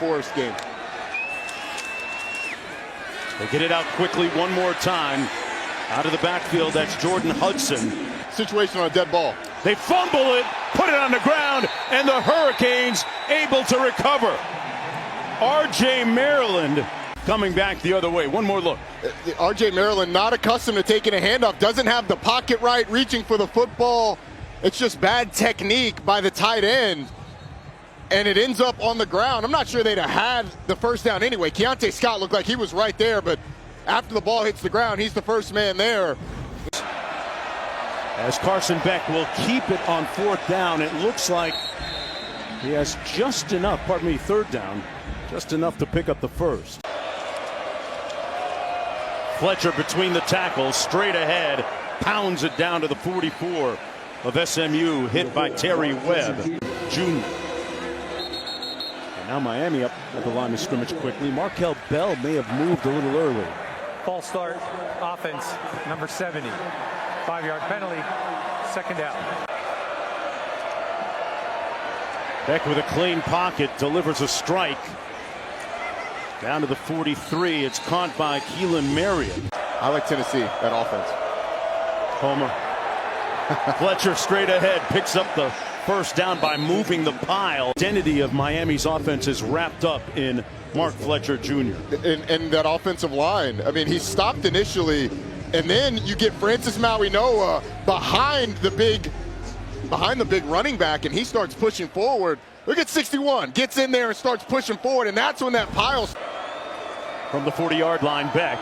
Forest game. They get it out quickly one more time. Out of the backfield, that's Jordan Hudson. Situation on a dead ball. They fumble it, put it on the ground, and the Hurricanes able to recover. R.J. Maryland coming back the other way. One more look. R.J. Maryland, not accustomed to taking a handoff, doesn't have the pocket right, reaching for the football. It's just bad technique by the tight end, and it ends up on the ground. I'm not sure they'd have had the first down anyway. Keontae Scott looked like he was right there, but after the ball hits the ground, he's the first man there. As Carson Beck will keep it on fourth down, it looks like he has just enough, third down, just enough to pick up the first. Fletcher between the tackles, straight ahead, pounds it down to the 44 of SMU, hit by Terry Webb, Jr. And now Miami up at the line of scrimmage quickly. Markel Bell may have moved a little early. False start, offense, number 70. 5-yard penalty, second down. Beck with a clean pocket, delivers a strike. Down to the 43, it's caught by Keelan Marion. I like Tennessee, that offense. Homer. Fletcher straight ahead, picks up the first down by moving the pile. Identity of Miami's offense is wrapped up in Mark Fletcher Jr. And that offensive line, I mean, he stopped initially, and then you get Francis Mauigoa behind the big running back, and he starts pushing forward. Look at 61, gets in there and starts pushing forward, and that's when that pile. From the 40-yard line, Beck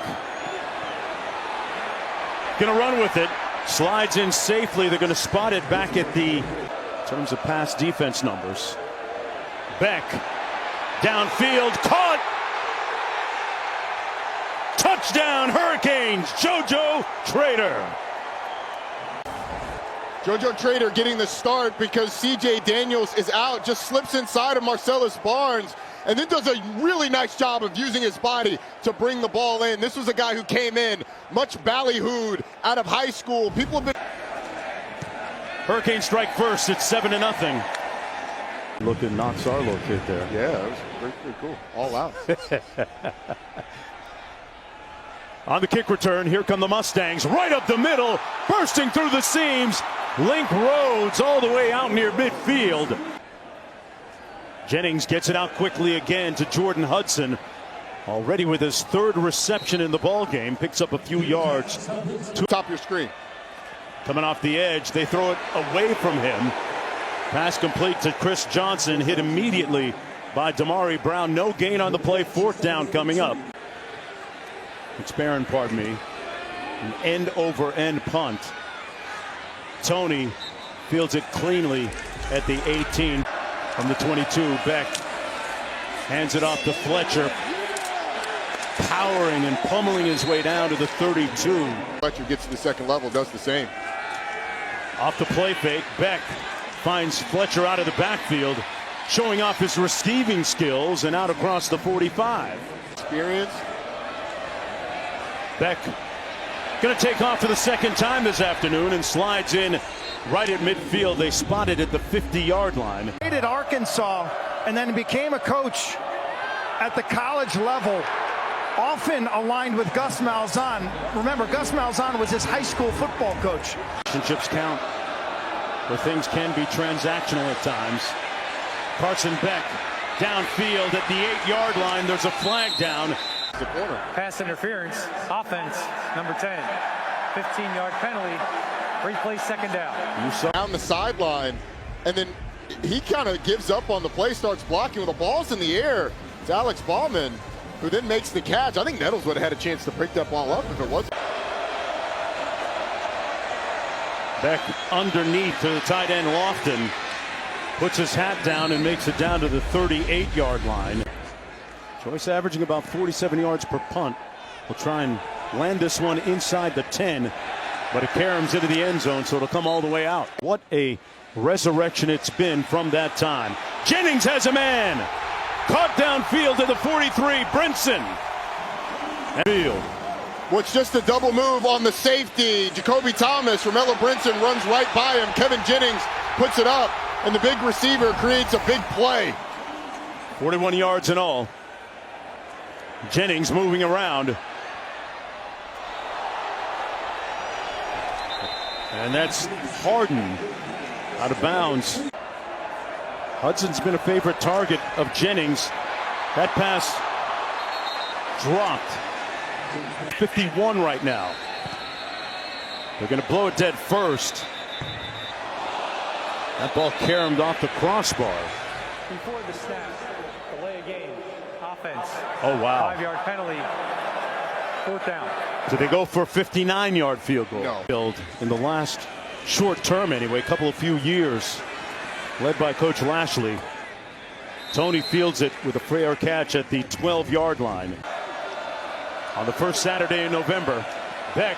gonna run with it, slides in safely. They're gonna spot it back at the, in terms of pass defense numbers. Beck downfield, caught. Touchdown Hurricanes, JoJo Trader. JoJo Trader getting the start because C.J. Daniels is out, just slips inside of Marcellus Barnes, and then does a really nice job of using his body to bring the ball in. This was a guy who came in much ballyhooed out of high school. People have been. Hurricanes strike first, it's 7-0. Look at Knox Arlo kid there. Yeah, that was pretty cool. All out. On the kick return, here come the Mustangs, right up the middle, bursting through the seams. Link Rhodes all the way out near midfield. Jennings gets it out quickly again to Jordan Hudson. Already with his third reception in the ball game, picks up a few yards. Top of your screen. Coming off the edge, they throw it away from him. Pass complete to Chris Johnson, hit immediately by Damari Brown. No gain on the play, fourth down coming up. It's Barron, pardon me. An end-over-end punt. Tony fields it cleanly at the 18. From the 22, Beck hands it off to Fletcher. Powering and pummeling his way down to the 32. Fletcher gets to the second level, does the same. Off the play fake, Beck finds Fletcher out of the backfield, showing off his receiving skills and out across the 45. Experience. Beck going to take off for the second time this afternoon and slides in right at midfield. They spotted at the 50-yard line. Played at Arkansas and then became a coach at the college level, often aligned with Gus Malzahn. Remember, Gus Malzahn was his high school football coach. Relationships count, where things can be transactional at times. Carson Beck downfield at the 8-yard line. There's a flag down. The corner. Pass interference, offense, number 10. 15-yard penalty, replay, second down. You saw Down the sideline, and then he kind of gives up on the play, starts blocking with the ball's in the air. It's Alex Ballman who then makes the catch. I think Nettles would have had a chance to pick that ball up if it wasn't. Beck underneath to the tight end Lofton. Puts his hat down and makes it down to the 38-yard line. Joyce averaging about 47 yards per punt. Will try and land this one inside the 10, but it caroms into the end zone, so it'll come all the way out. What a resurrection it's been from that time. Jennings has a man. Caught downfield to the 43, Brinson. Field. What's just a double move on the safety. Jacoby Thomas, Romello Brinson runs right by him. Kevin Jennings puts it up, and the big receiver creates a big play. 41 yards in all. Jennings moving around. And that's Harden out of bounds. Hudson's been a favorite target of Jennings. That pass dropped. 51 right now. They're going to blow it dead first. That ball caromed off the crossbar. Before the snap, delay a game, offense. Oh, wow. 5-yard penalty, 4th down. So they go for a 59-yard field goal. No. Build in the last short term anyway, few years, led by Coach Lashley. Tony fields it with a fair catch at the 12-yard line. On the first Saturday in November, Beck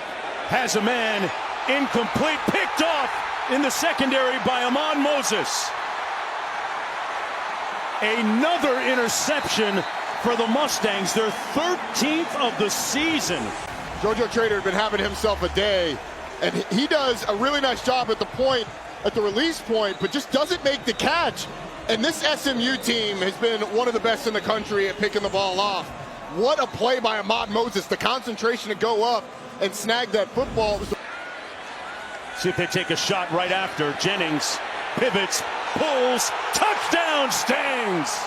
has a man, incomplete, picked off in the secondary by Ahmad Moses. Another interception for the Mustangs, their 13th of the season. JoJo Trader had been having himself a day, and he does a really nice job at the release point, but just doesn't make the catch. And this SMU team has been one of the best in the country at picking the ball off. What a play by Ahmad Moses, the concentration to go up and snag that football. See if they take a shot right after. Jennings pivots, pulls, touchdown Stangs.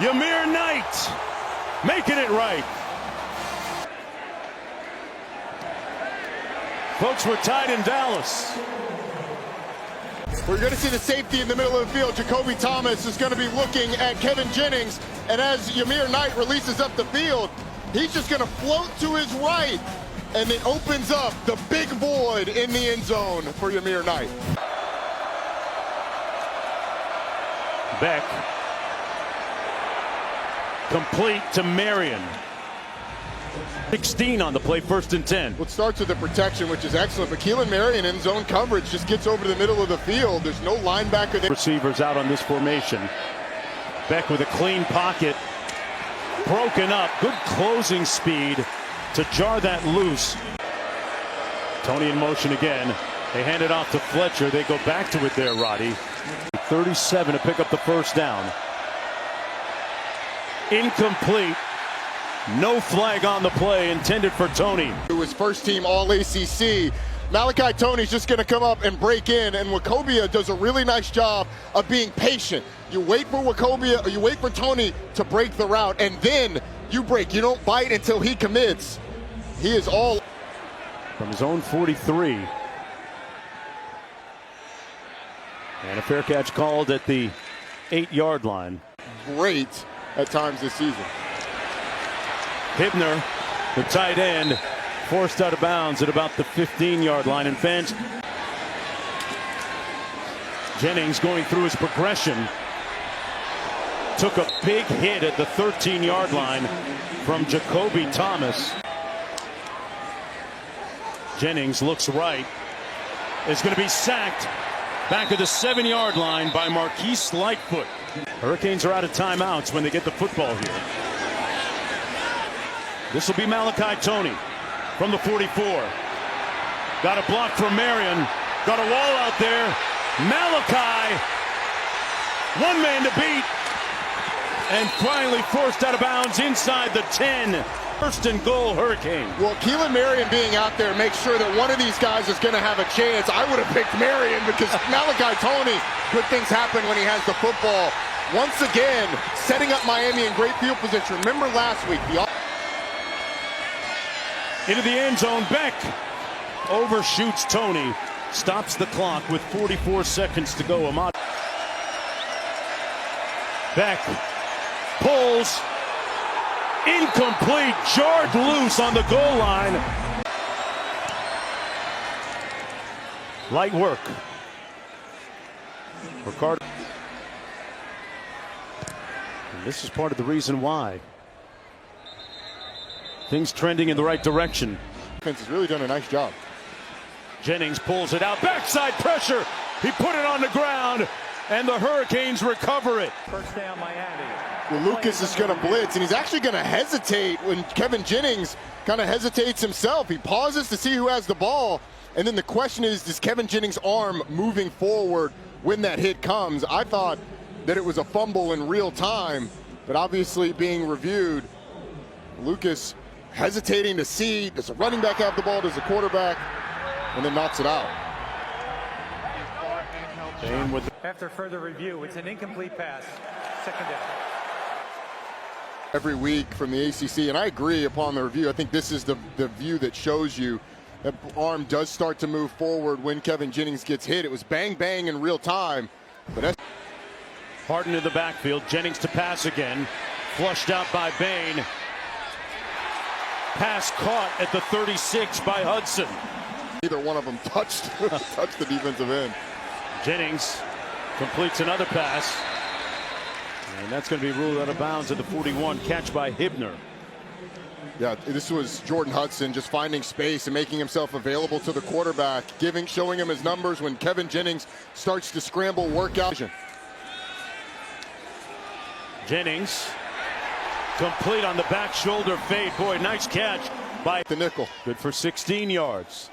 Ymir Knight making it right. Folks, we're tied in Dallas. We're going to see the safety in the middle of the field. Jacoby Thomas is going to be looking at Kevin Jennings, and as Ymir Knight releases up the field, he's just going to float to his right, and it opens up the big void in the end zone for Ymir Knight. Beck. Complete to Marion. 16 on the play, 1st and 10. Well, it starts with the protection, which is excellent, but Keelan Marion in zone coverage just gets over to the middle of the field. There's no linebacker there. Receivers out on this formation. Beck with a clean pocket. Broken up. Good closing speed to jar that loose. Tony in motion again. They hand it off to Fletcher. They go back to it there, Roddy. 37 to pick up the 1st down. Incomplete. No flag on the play intended for Tony. It was first team All-ACC. Malachi Tony's just going to come up and break in, and Wachovia does a really nice job of being patient. You wait for Wachovia, or you wait for Tony to break the route, and then you break. You don't bite until he commits. He is all from his own 43. And a fair catch called at the 8-yard line. Great at times this season. Hibner, the tight end, forced out of bounds at about the 15-yard line. And fans, Jennings going through his progression. Took a big hit at the 13-yard line from Jacoby Thomas. Jennings looks right. Is going to be sacked back at the 7-yard line by Marquise Lightfoot. Hurricanes are out of timeouts when they get the football here. This will be Malachi Tony from the 44. Got a block from Marion. Got a wall out there. Malachi, one man to beat. And finally forced out of bounds inside the 10. 1st and goal, Hurricane. Well, Keelan Marion being out there makes sure that one of these guys is going to have a chance. I would have picked Marion because Malachi Tony, good things happen when he has the football. Once again, setting up Miami in great field position. Remember last week, into the end zone, Beck overshoots Tony, stops the clock with 44 seconds to go. Ahmad Beck pulls, incomplete, jarred loose on the goal line. Light work. Ricardo. And this is part of the reason why. Things trending in the right direction. Defense has really done a nice job. Jennings pulls it out. Backside pressure. He put it on the ground, and the Hurricanes recover it. 1st down, Miami. Well, Lucas is going to blitz, and he's actually going to hesitate when Kevin Jennings kind of hesitates himself. He pauses to see who has the ball, and then the question is Kevin Jennings' arm moving forward when that hit comes? I thought that it was a fumble in real time, but obviously being reviewed. Lucas hesitating to see, does the running back have the ball, does the quarterback, and then knocks it out. After further review, it's an incomplete pass. Second down. Every week from the ACC, and I agree upon the review. I think this is the view that shows you that arm does start to move forward when Kevin Jennings gets hit. It was bang, bang in real time. But Harden in the backfield. Jennings to pass again. Flushed out by Bain. Pass caught at the 36 by Hudson. Neither one of them touched the defensive end. Jennings completes another pass. And that's going to be ruled out of bounds at the 41. Catch by Hibner. Yeah, this was Jordan Hudson just finding space and making himself available to the quarterback, showing him his numbers when Kevin Jennings starts to scramble, work out. Jennings complete on the back shoulder fade. Boy, nice catch by the nickel. Good for 16 yards.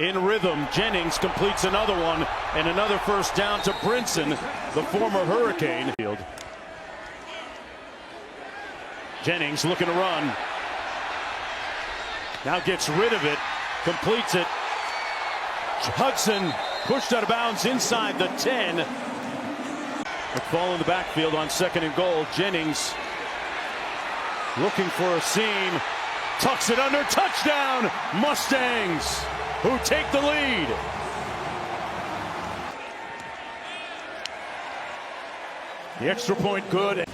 In rhythm, Jennings completes another one and another first down to Brinson, the former Hurricane. Jennings looking to run. Now gets rid of it, completes it. Hudson pushed out of bounds inside the 10. McFall in the backfield on 2nd and goal. Jennings looking for a seam. Tucks it under. Touchdown, Mustangs, who take the lead. The extra point good.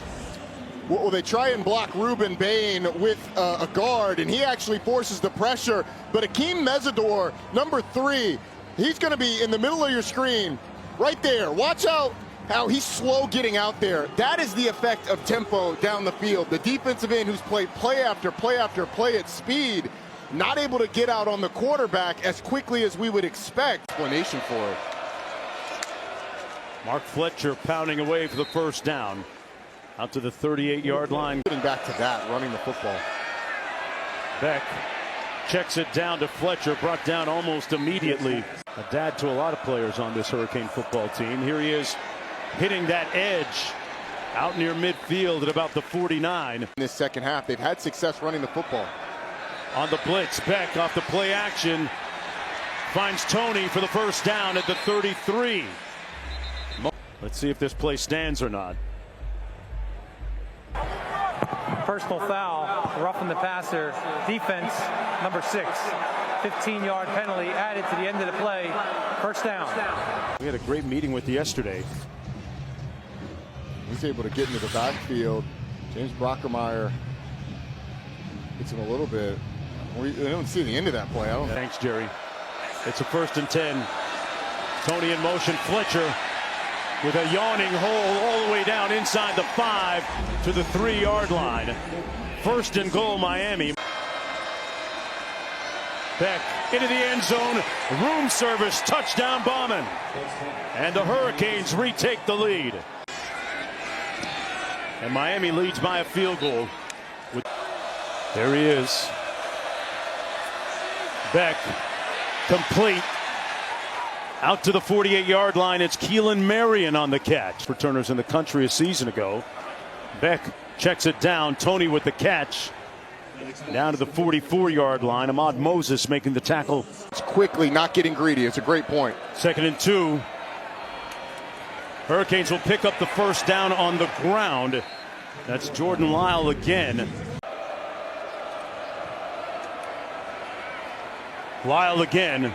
Well, they try and block Ruben Bain with a guard, and he actually forces the pressure. But Akeem Mesidor, number 3, he's going to be in the middle of your screen right there. Watch out how he's slow getting out there. That is the effect of tempo down the field. The defensive end who's played play after play after play at speed, not able to get out on the quarterback as quickly as we would expect. Explanation for it. Mark Fletcher pounding away for the first down. Out to the 38-yard line. Getting back to that, running the football. Beck checks it down to Fletcher, brought down almost immediately. A dad to a lot of players on this Hurricane football team. Here he is hitting that edge out near midfield at about the 49. In this second half, they've had success running the football. On the blitz, Beck off the play action. Finds Tony for the first down at the 33. Let's see if this play stands or not. Personal foul, roughing the passer. Defense, number 6. 15-yard penalty added to the end of the play. First down. We had a great meeting with you yesterday. He's able to get into the backfield. James Brockermeyer hits him a little bit. We don't see the end of that play. Thanks, Jerry. It's a 1st and 10. Tony in motion. Fletcher with a yawning hole all the way down inside the 5 to the 3-yard line. 1st and goal, Miami. Beck into the end zone. Room service. Touchdown, Bauman. And the Hurricanes retake the lead. And Miami leads by a field goal. There he is. Beck complete. Out to the 48-yard line. It's Keelan Marion on the catch. Returners in the country a season ago. Beck checks it down. Tony with the catch. Down to the 44-yard line. Ahmad Moses making the tackle. It's quickly, not getting greedy. It's a great point. 2nd and 2. Hurricanes will pick up the first down on the ground. That's Jordan Lyle again. Lyle again.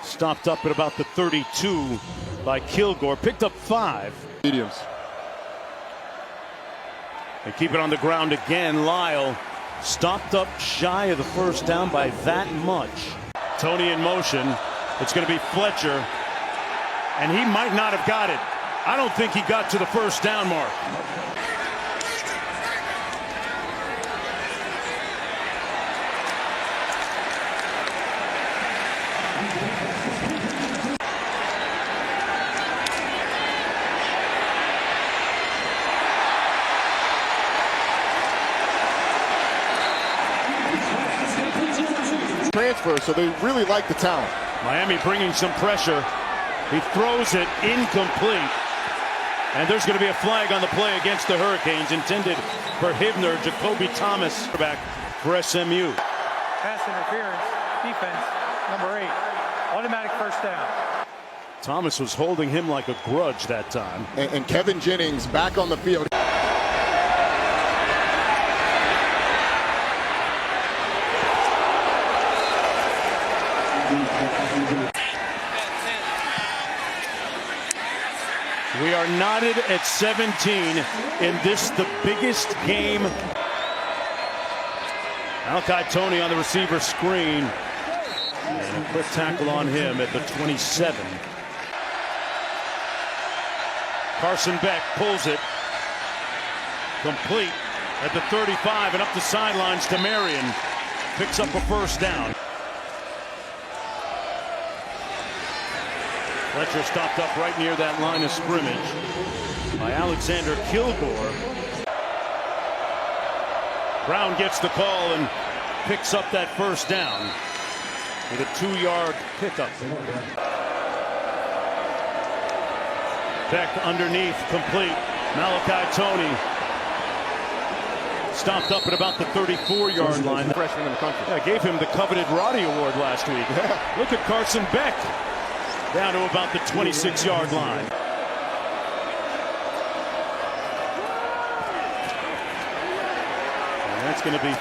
Stopped up at about the 32 by Kilgore. Picked up 5. Mediums. They keep it on the ground again. Lyle stopped up shy of the first down by that much. Tony in motion. It's going to be Fletcher. And he might not have got it. I don't think he got to the first down mark. Transfer, so they really like the talent. Miami bringing some pressure. He throws it incomplete. And there's going to be a flag on the play against the Hurricanes intended for Hibner. Jacoby Thomas back for SMU. Pass interference, defense, number 8. Automatic first down. Thomas was holding him like a grudge that time. And Kevin Jennings back on the field. We are knotted at 17 in this, the biggest game. Malachi Tony on the receiver screen. And a quick tackle on him at the 27. Carson Beck pulls it. Complete at the 35 and up the sidelines to Marion. Picks up a first down. Fletcher stopped up right near that line of scrimmage by Alexander Kilgore. Brown gets the call and picks up that first down with a 2-yard pickup. Beck underneath, complete. Malachi Tony stopped up at about the 34-yard line. Freshman in the country. I gave him the coveted Roddy Award last week. Look at Carson Beck. Down to about the 26-yard line. And that's going to be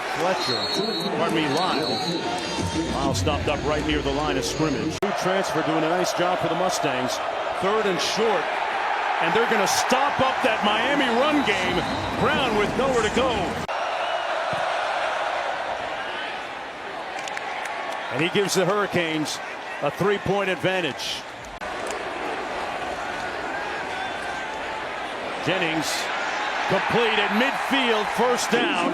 Lyle stopped up right near the line of scrimmage. New transfer doing a nice job for the Mustangs. 3rd and short. And they're going to stop up that Miami run game. Brown with nowhere to go. And he gives the Hurricanes a 3-point advantage. Jennings complete at midfield, first down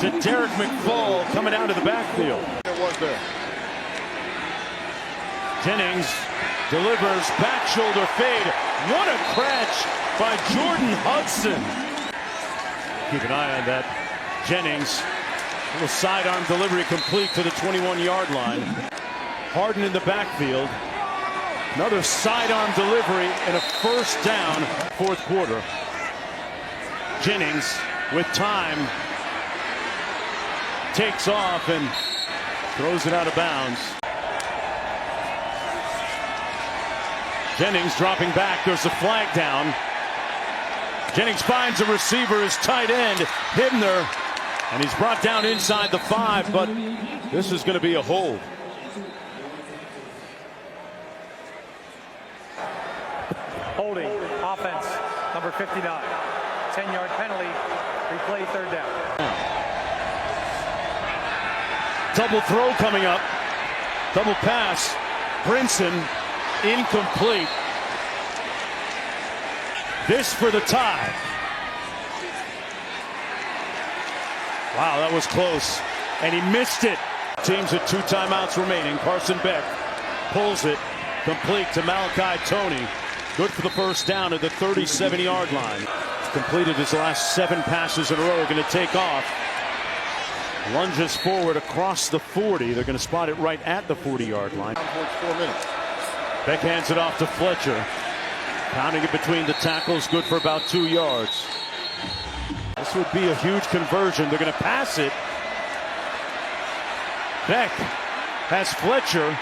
to Derek McFall coming out of the backfield. It was there. Jennings delivers back shoulder fade. What a catch by Jordan Hudson. Keep an eye on that. Jennings, little sidearm delivery complete to the 21-yard line. Harden in the backfield. Another sidearm delivery and a first down, 4th quarter. Jennings with time takes off and throws it out of bounds. Jennings dropping back. There's a flag down. Jennings finds a receiver, his tight end, Hibner, and he's brought down inside the 5, but this is going to be a hold. Holding, offense, number 59. 10-yard penalty, replay 3rd down. Double throw coming up. Double pass. Brinson, incomplete. This for the tie. Wow, that was close. And he missed it. Teams with 2 timeouts remaining. Carson Beck pulls it. Complete to Malachi Tony. Good for the first down at the 37-yard line. Completed his last 7 passes in a row. Going to take off. Lunges forward across the 40. They're going to spot it right at the 40-yard line. 4 minutes. Beck hands it off to Fletcher. Pounding it between the tackles. Good for about 2 yards. This would be a huge conversion. They're going to pass it. Beck has Fletcher.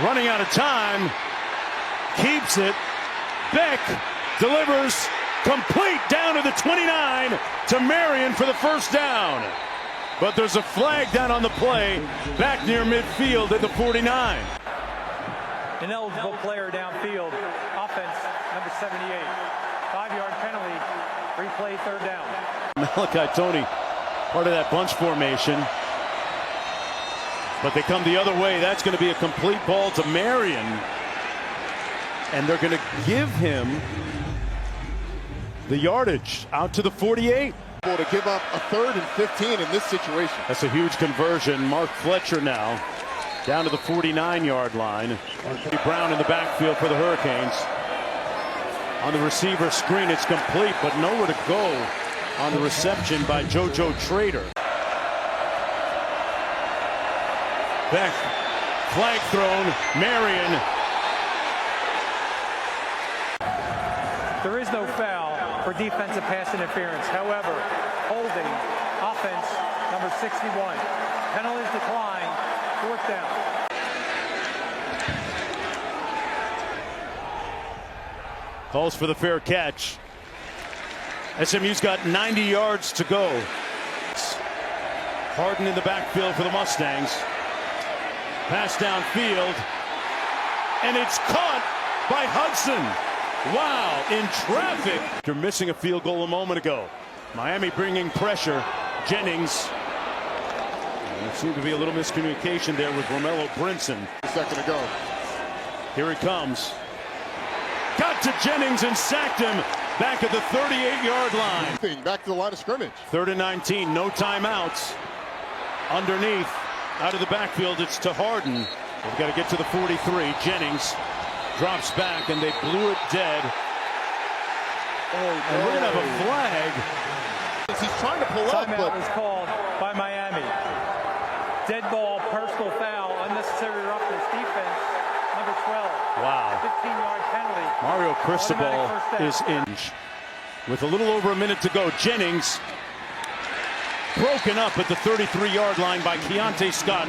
Running out of time. Keeps it. Beck delivers complete down to the 29 to Marion for the first down. But there's a flag down on the play back near midfield at the 49. Ineligible player downfield. Offense, number 78. 5-yard penalty. Replay 3rd down. Malachi Tony, part of that bunch formation. But they come the other way. That's going to be a complete ball to Marion. And they're going to give him the yardage out to the 48. To give up a 3rd and 15 in this situation. That's a huge conversion. Mark Fletcher now down to the 49-yard line. Brown in the backfield for the Hurricanes. On the receiver screen, it's complete, but nowhere to go on the reception by JoJo Trader. Beck, flag thrown, Marion There is no foul for defensive pass interference. However, holding, offense, number 61. Penalties decline, 4th down. Calls for the fair catch. SMU's got 90 yards to go. Harden in the backfield for the Mustangs. Pass downfield. And it's caught by Hudson. Wow, in traffic. They're missing a field goal a moment ago. Miami bringing pressure. Jennings. And there seemed to be a little miscommunication there with Romello Brinson. A second ago. Here he comes. Got to Jennings and sacked him back at the 38-yard line. Back to the line of scrimmage. 3rd and 19, no timeouts. Underneath, out of the backfield, it's to Harden. They've got to get to the 43. Jennings drops back, and they blew it dead. And we're going to have a flag. He's trying to pull up, Timeout but was called by Miami. Dead ball, personal foul, unnecessary roughness, defense, number 12. Wow. 15-yard penalty. Mario Cristobal Automatic first down. is in. With a little over a minute to go, Jennings broken up at the 33-yard line by Keontae Scott.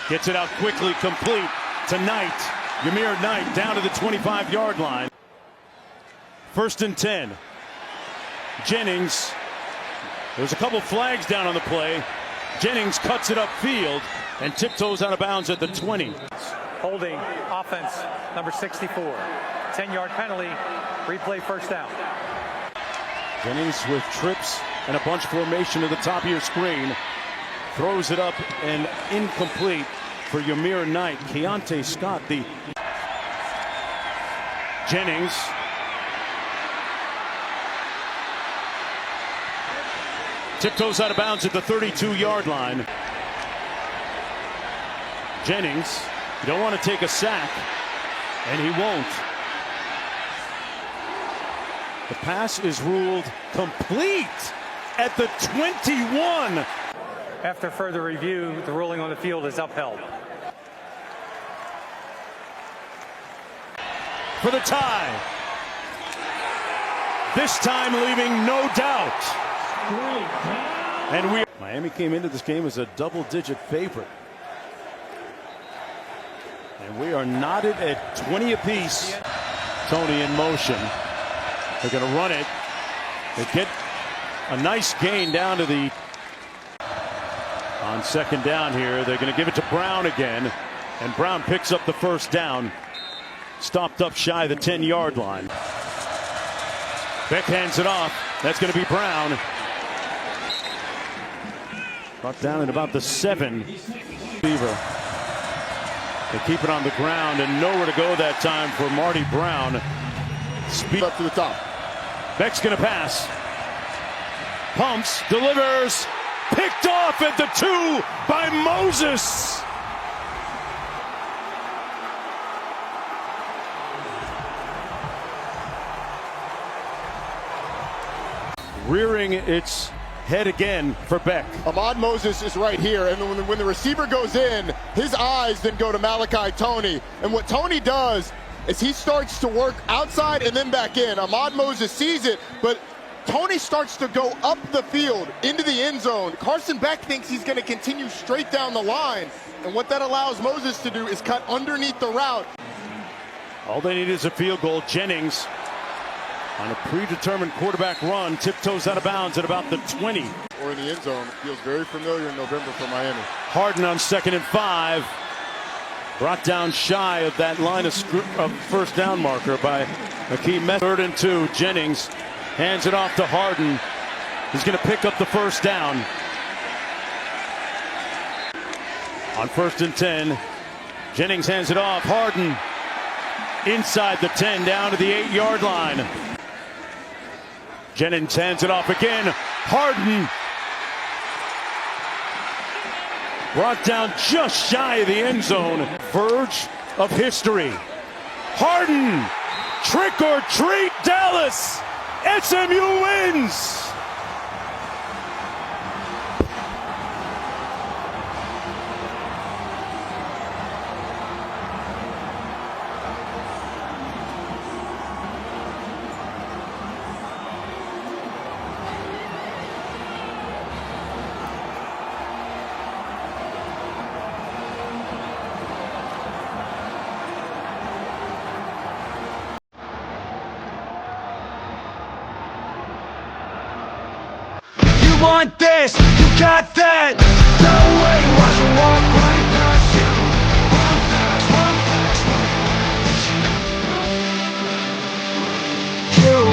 Gets it out quickly, complete to Knight. Ymir Knight down to the 25-yard line. 1st and 10. Jennings. There's a couple flags down on the play. Jennings cuts it upfield and tiptoes out of bounds at the 20. Holding, offense, number 64. 10-yard penalty, replay, 1st down. Jennings with trips and a bunch formation to the top of your screen. Throws it up and incomplete for Ymir Knight. Keontae Scott, the Jennings. Tiptoes out of bounds at the 32-yard line. Jennings, you don't want to take a sack, and he won't. The pass is ruled complete at the 21. After further review, the ruling on the field is upheld. For the tie. This time leaving no doubt. And Miami came into this game as a double-digit favorite. And we are knotted at 20 apiece. Tony in motion. They're going to run it. They get a nice gain down to the... On 2nd down here, they're going to give it to Brown again. And Brown picks up the 1st down. Stopped up shy of the 10-yard line. Beck hands it off. That's going to be Brown. Brought down at about the 7. Beaver. They keep it on the ground and nowhere to go that time for Marty Brown. Speed up to the top. Beck's going to pass. Pumps, delivers. Picked off at the 2 by Moses. Rearing its head again for Beck. Ahmad Moses is right here, and when the receiver goes in, his eyes then go to Malachi Tony. And what Tony does is he starts to work outside and then back in. Ahmad Moses sees it, but Tony starts to go up the field into the end zone. Carson Beck thinks he's going to continue straight down the line, and what that allows Moses to do is cut underneath the route. All they need is a field goal. Jennings on a predetermined quarterback run, tiptoes out of bounds at about the 20. Or in the end zone. Feels very familiar in November for Miami. Harden on 2nd and 5. Brought down shy of that line of 1st down marker by Akeem Meth. 3rd and 2. Jennings hands it off to Harden. He's going to pick up the 1st down. On 1st and 10. Jennings hands it off. Harden inside the 10 down to the 8-yard line. Jennings hands it off again. Harden brought down just shy of the end zone. Verge of history. Harden, trick or treat, Dallas. SMU wins. want this, you got that. No way.